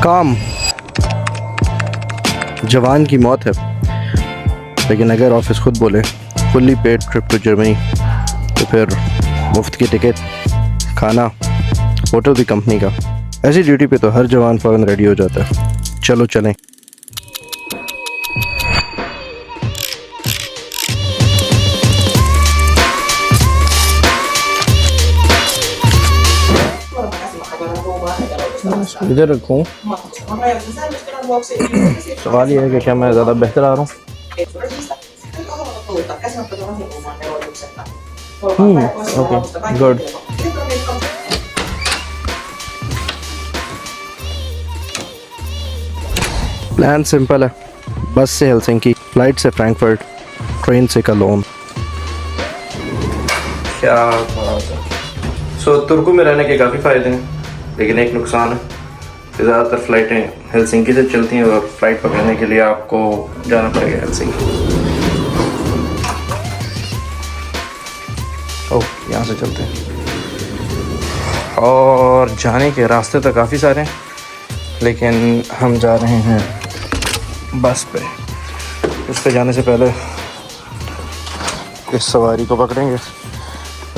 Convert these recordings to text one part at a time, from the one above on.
काम जवान की मौत है, लेकिन अगर ऑफिस खुद बोले fully paid trip to Germany तो फिर मुफ्त की टिकट, खाना, होटल भी कंपनी का। ऐसी ड्यूटी पे तो हर जवान फ़ौरन रेडी हो जाता है। चलो चलें। इधर रखूँ। सवाल ये है कि क्या मैं ज़्यादा बेहतर आ रहा हूँ? Okay, good. प्लान सिंपल है, बस से हेलसिंकी, फ्लाइट से फ्रैंकफर्ट, ट्रेन से कलोन। क्या बात है। सो तुर्की में रहने के काफ़ी फ़ायदे हैं, लेकिन एक नुकसान है कि ज़्यादातर फ़्लाइटें हेलसिंकी से चलती हैं और फ्लाइट पकड़ने के लिए आपको जाना पड़ेगा हेलसिंकी। ओह, यहाँ से चलते हैं। और जाने के रास्ते तो काफ़ी सारे हैं, लेकिन हम जा रहे हैं बस पे। उस पे जाने से पहले इस सवारी को पकड़ेंगे।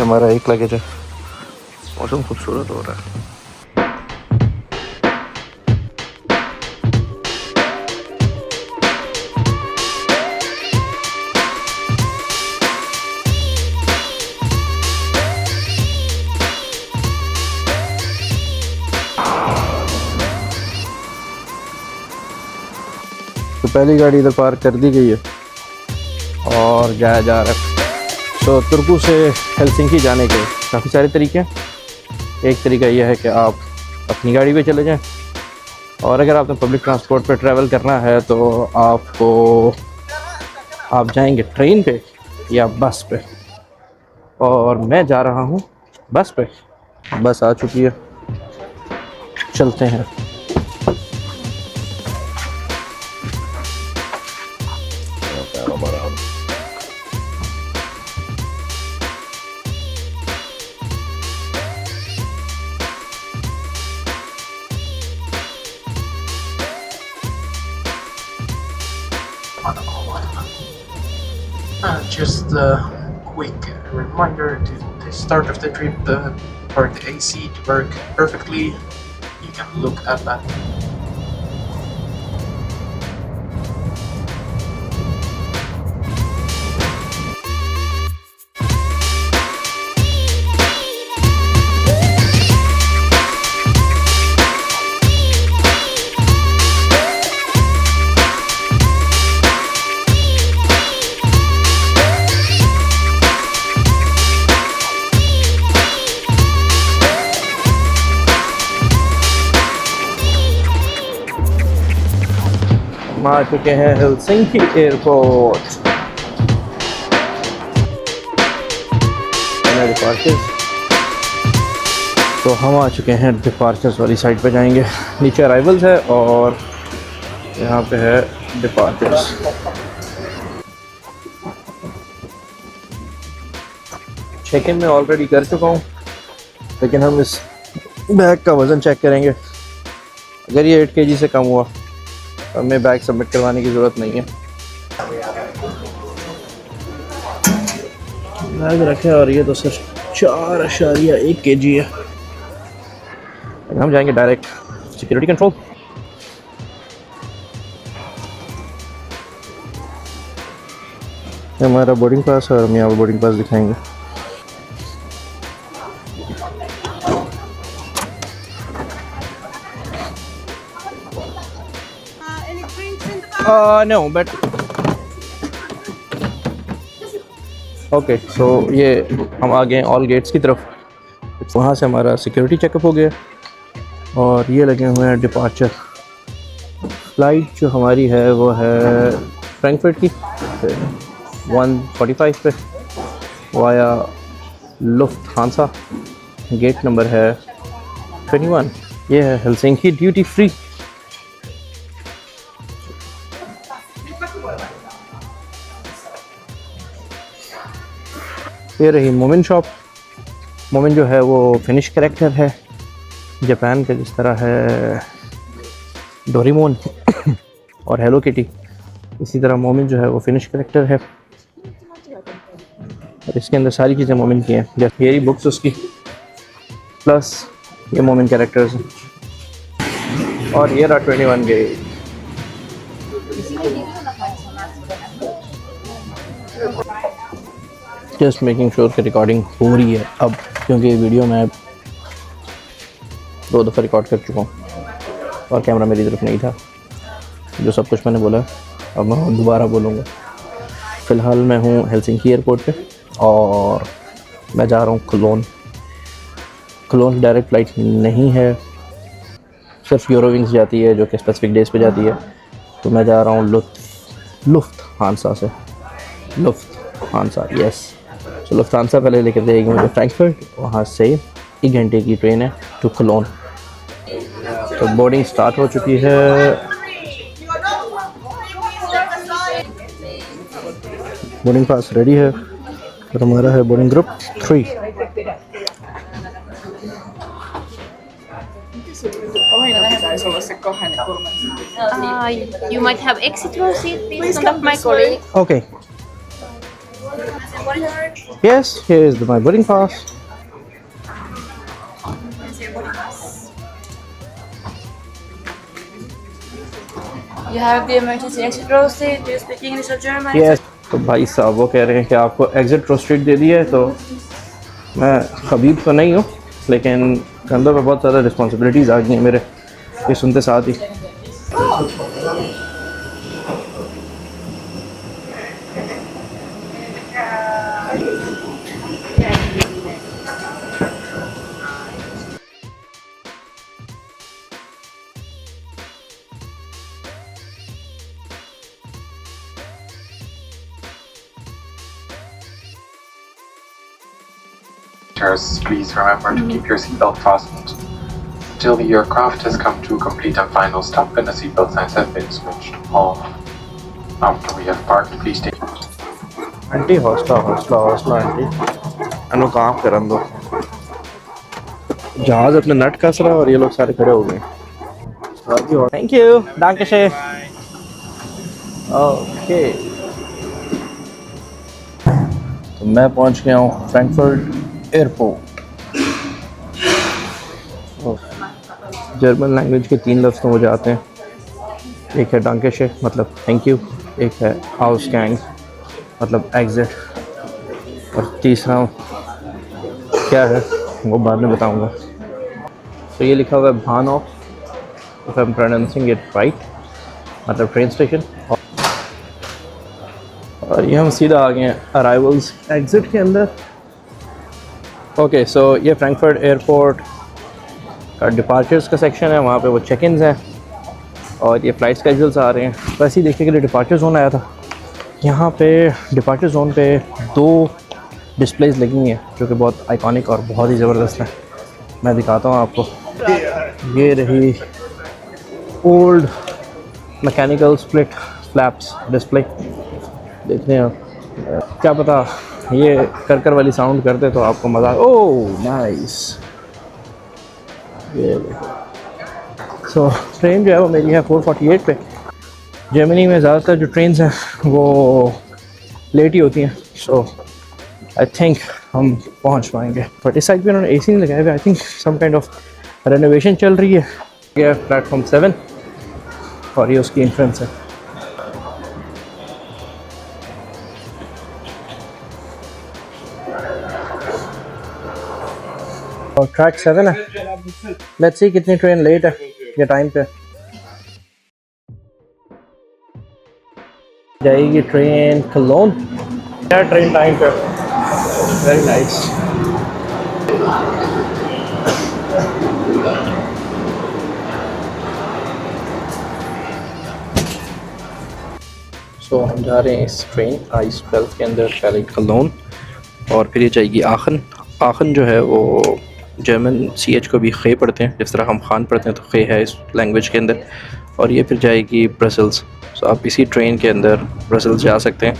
हमारा एक लगेज है। मौसम खूबसूरत हो रहा है। तो पहली गाड़ी इधर पार्क कर दी गई है और जाया जा रहा है। तो तुर्की से हेलसिंकी जाने के काफ़ी सारे तरीके हैं। एक तरीका यह है कि आप अपनी गाड़ी पे चले जाएं, और अगर आपने पब्लिक ट्रांसपोर्ट पे ट्रैवल करना है तो आप जाएंगे ट्रेन पे या बस पे। और मैं जा रहा हूँ बस पे। बस आ चुकी है, चलते हैं। Just a quick reminder to the start of the trip for the AC to work perfectly. You can look at that. हम आ चुके हैं हेलसिंकी एयरपोर्ट। तो हम आ चुके हैं डिपार्चर्स वाली साइड पे जाएंगे। नीचे अराइवल्स है और यहाँ पे है डिपार्चर्स। चेक इन में ऑलरेडी कर चुका हूँ, लेकिन हम इस बैग का वज़न चेक करेंगे। अगर ये 8 kg से कम हुआ तो हमें बैग सबमिट करवाने की ज़रूरत नहीं है। बैग रखे और ये तो सिर्फ 4.1 kg है। हम जाएंगे डायरेक्ट सिक्योरिटी कंट्रोल। हमारा बोर्डिंग पास है और हम यहाँ पर बोर्डिंग पास दिखाएंगे। No, but okay. सो ये हम आ गए ऑल गेट्स की तरफ। वहाँ से हमारा सिक्योरिटी चेकअप हो गया और ये लगे हुए हैं डिपार्चर। फ़्लाइट जो हमारी है वो है फ्रैंकफर्ट की 1:45 पे वाया लुफ्थहांसा। गेट नंबर है 21। ये है हेलसिंकी ड्यूटी फ्री। ये रही मोमिन शॉप। मोमिन जो है वो फिनिश कैरेक्टर है, जापान का जिस तरह है डोरेमोन और हेलो किटी। इसी तरह मोमिन जो है वो फिनिश करेक्टर है और इसके अंदर सारी चीज़ें मोमिन की हैं, जैसे मेरी बुक्स उसकी, प्लस ये मोमिन कैरेक्टर्स हैं। और ये रहा 21 गेज। जस्ट मेकिंग श्योर कि रिकॉर्डिंग हो रही है अब, क्योंकि वीडियो मैं 2 दफ़ा रिकॉर्ड कर चुका हूँ और कैमरा मेरी तरफ नहीं था। जो सब कुछ मैंने बोला अब मैं दोबारा बोलूँगा। फ़िलहाल मैं हूँ हेलसिंकी एयरपोर्ट पे और मैं जा रहा हूँ कोलोन। कोलोन डायरेक्ट फ़्लाइट नहीं है, सिर्फ यूरोविंग्स जाती है जो कि स्पेसिफिक डेज़ पे जाती है। तो मैं जा रहा हूँ लुफ्थहांसा से, लुफ्थहांसा, यस। तो लुफ्थहांसा पहले लेकर जाएगी मुझे फ्रैंकफर्ट, वहाँ से 1 घंटे की ट्रेन है टू कोलोन। तो बोर्डिंग स्टार्ट हो चुकी है। बोर्डिंग पास रेडी है और हमारा है boarding group 3। You might have exit row seat, please contact my colleague. Okay. Yes, here is my boarding pass. You have the emergency exit row seat. Do you speak English or German? Yes. तो भाई साहब वो कह रहे हैं कि आपको exit रो street दे दी है। तो मैं खबीब तो नहीं हूँ, लेकिन कंधों पे बहुत ज़्यादा रिस्पॉन्सिबिलिटीज़ आ गई हैं मेरे, ये सुनते साथ ही। Please remember to keep your seatbelt fastened until the aircraft has come to a complete and final stop and the seatbelt signs have been switched off. After we have parked, please take. Aunty हौसला हौसला हौसला aunty, अनु काम करन दो। जहाज अपने नट कस रहा है और ये लोग सारे खड़े हो गए। Thank you, danke schön। Okay, तो मैं पहुंच गया हूँ फ्रैंकफर्ट एयरपोर्ट। जर्मन लैंग्वेज के 3 लफ्ज़ तो मुझे आते हैं, एक है danke schön मतलब थैंक यू, एक है ausgang मतलब एग्जिट, और तीसरा क्या है वो बाद में बताऊंगा। तो ये लिखा हुआ है भानोफ, if I am pronouncing it right, मतलब ट्रेन स्टेशन। और ये हम सीधा आ गए हैं अराइवल्स एग्जिट के अंदर। ओके, सो ये फ्रैंकफर्ट एयरपोर्ट का डिपार्चर्स का सेक्शन है, वहाँ पे वो चेक इन्स हैं और ये फ़्लाइट स्केड्यूल्स आ रहे हैं। वैसे ही देखने के लिए डिपार्चर जोन आया था। यहाँ पे डिपार्चर जोन पे 2 डिस्प्लेज लगी हैं जो कि बहुत आइकॉनिक और बहुत ही ज़बरदस्त हैं। मैं दिखाता हूँ आपको। ये रही old mechanical split flaps display, देखते हैं आप। क्या पता ये कर वाली साउंड करते तो आपको मज़ा। Oh nice. सो ट्रेन जो है वो मेरी है 448 पे। जर्मनी में ज़्यादातर जो ट्रेन्स हैं वो लेट ही होती हैं, सो आई थिंक हम पहुंच पाएंगे। बट इस साइड पे उन्होंने एसी नहीं लगाया हुआ, I think some kind of renovation चल रही है। ये प्लेटफॉर्म 7 और ये उसकी एंट्रेंस है। और ट्रैक 7 है। लेट्स सी कितनी ट्रेन लेट है या टाइम पे जाएगी ट्रेन कोलोन। क्या ट्रेन टाइम पे, वेरी नाइस। सो हम जा रहे हैं इस ट्रेन I-12 के अंदर, पहले कोलोन और फिर ये जाएगी आखन। आखन जो है वो जर्मन CH को भी खे पढ़ते हैं, जिस तरह हम खान पढ़ते हैं तो खे है इस लैंग्वेज के अंदर। और ये फिर जाएगी ब्रसल्स। सो आप इसी ट्रेन के अंदर ब्रसल्स जा सकते हैं।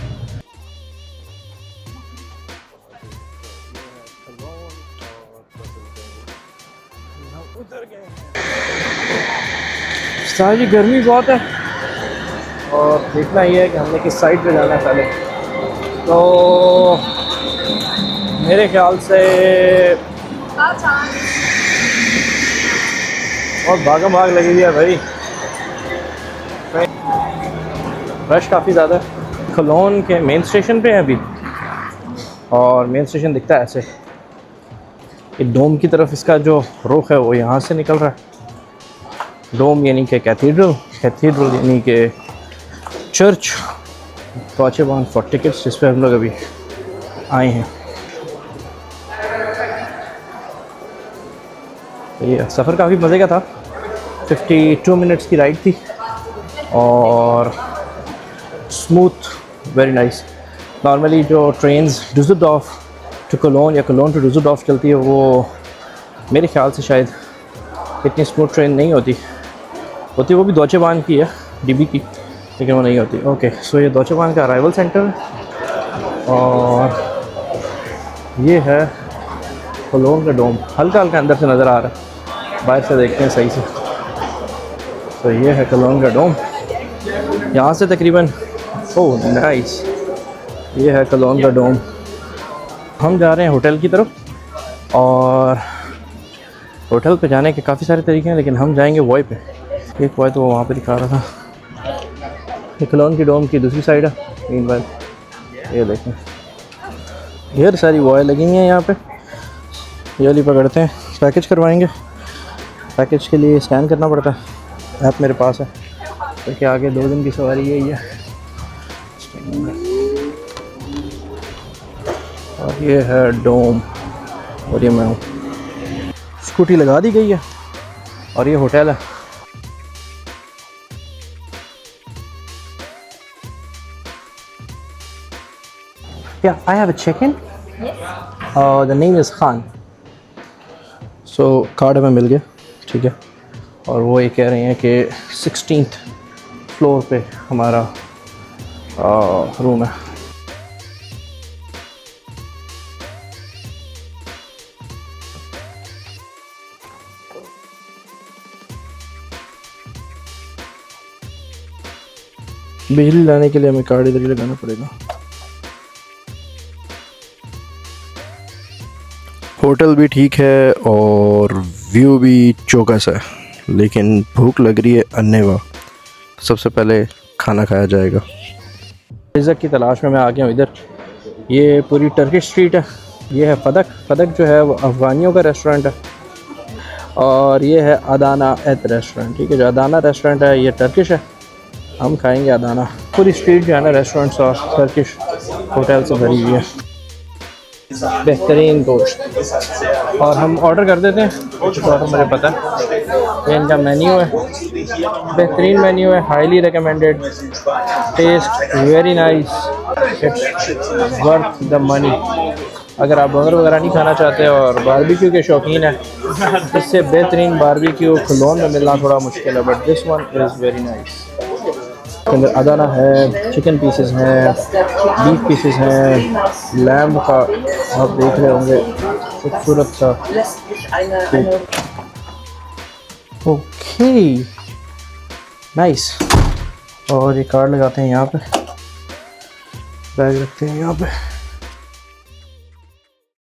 सारी गर्मी बहुत है और देखना ये है कि हमने किस साइड पे जाना है पहले। तो मेरे ख्याल से बहुत भागम भाग लगी हुई है भाई, रश काफ़ी ज़्यादा है। कोलोन के मेन स्टेशन पे है अभी और मेन स्टेशन दिखता है ऐसे, ये डोम की तरफ इसका जो रुख है वो यहाँ से निकल रहा है। डोम यानी कि कैथीड्रल, कैथीड्रल यानी कि चर्च। डॉचे बाहन फॉर टिकट्स जिस पे हम लोग अभी आए हैं। ये सफ़र काफ़ी मज़े का था, 52 मिनट्स की राइड थी और स्मूथ, वेरी नाइस। नॉर्मली जो ट्रेन्स डुससेलडॉर्फ टू कोलोन या कोलोन टू डुससेलडॉर्फ चलती है वो मेरे ख्याल से शायद इतनी स्मूथ ट्रेन नहीं होती वो भी डॉचे बाहन की है, डीबी की, लेकिन वो नहीं होती। ओके, सो ये डॉचे बाहन का अराइवल सेंटर है और ये है कोलोन का डोम। हल्का हल्का अंदर से नज़र आ रहा है, बाहर से देखते हैं सही से। तो ये है कोलोन का डोम, यहाँ से तकरीबन, ओह नाइस, ये है कोलोन का डोम। हम जा रहे हैं होटल की तरफ और होटल पे जाने के काफ़ी सारे तरीके हैं, लेकिन हम जाएंगे वॉय पे। एक वॉय तो वहाँ पे दिखा रहा था, ये कोलोन की डोम की दूसरी साइड है। मीन बार ये देखें, ढेर सारी वॉय लगी हुई हैं यहाँ पे। ये वाली पकड़ते हैं, पैकेज करवाएंगे। पैकेज के लिए स्कैन करना पड़ता है, ऐप मेरे पास है क्योंकि आगे 2 दिन की सवारी यही है। और ये है डोम और ये मैं हूँ। स्कूटी लगा दी गई है और ये होटल है। Yeah, I have a check-in. Yes. The name is Khan. So card हमें मिल गया, ठीक है। और वो ये कह रहे हैं कि 16th फ्लोर पे हमारा रूम है। बिजली लाने के लिए हमें कार्ड इधर ही लगाना पड़ेगा। होटल भी ठीक है और व्यू भी चौकस है, लेकिन भूख लग रही है अन्नेवा। सबसे पहले खाना खाया जाएगा। रिज़्क़ की तलाश में मैं आ गया हूँ इधर। ये पूरी टर्किश स्ट्रीट है। ये है फदक जो है वो अफ़गानियों का रेस्टोरेंट है और ये है अदाना एत रेस्टोरेंट, ठीक है। जो अदाना रेस्टोरेंट है ये टर्किश है, हम खाएंगे अदाना। पूरी स्ट्रीट जो है ना रेस्टोरेंट्स और टर्किश होटल से भरी हुई है। बेहतरीन गोश्त और हम ऑर्डर कर देते हैं, कुछ ऑर्डर मुझे पता है। ये इनका मेन्यू है, बेहतरीन मेन्यू है, highly recommended, taste very nice, it's worth the money. अगर आप बर्गर वगैरह नहीं खाना चाहते और बारबेक्यू के शौकीन हैं, इससे बेहतरीन बारबेक्यू कोलोन में मिलना थोड़ा मुश्किल है, but this one is very nice. अंदर अदाना है, चिकन पीसेस हैं, बीफ पीसेस हैं, लैम्ब का आप देख रहे होंगे खूबसूरत सा। Okay nice. और ये कार्ड लगाते हैं यहाँ पे, बैग रखते हैं यहाँ पे।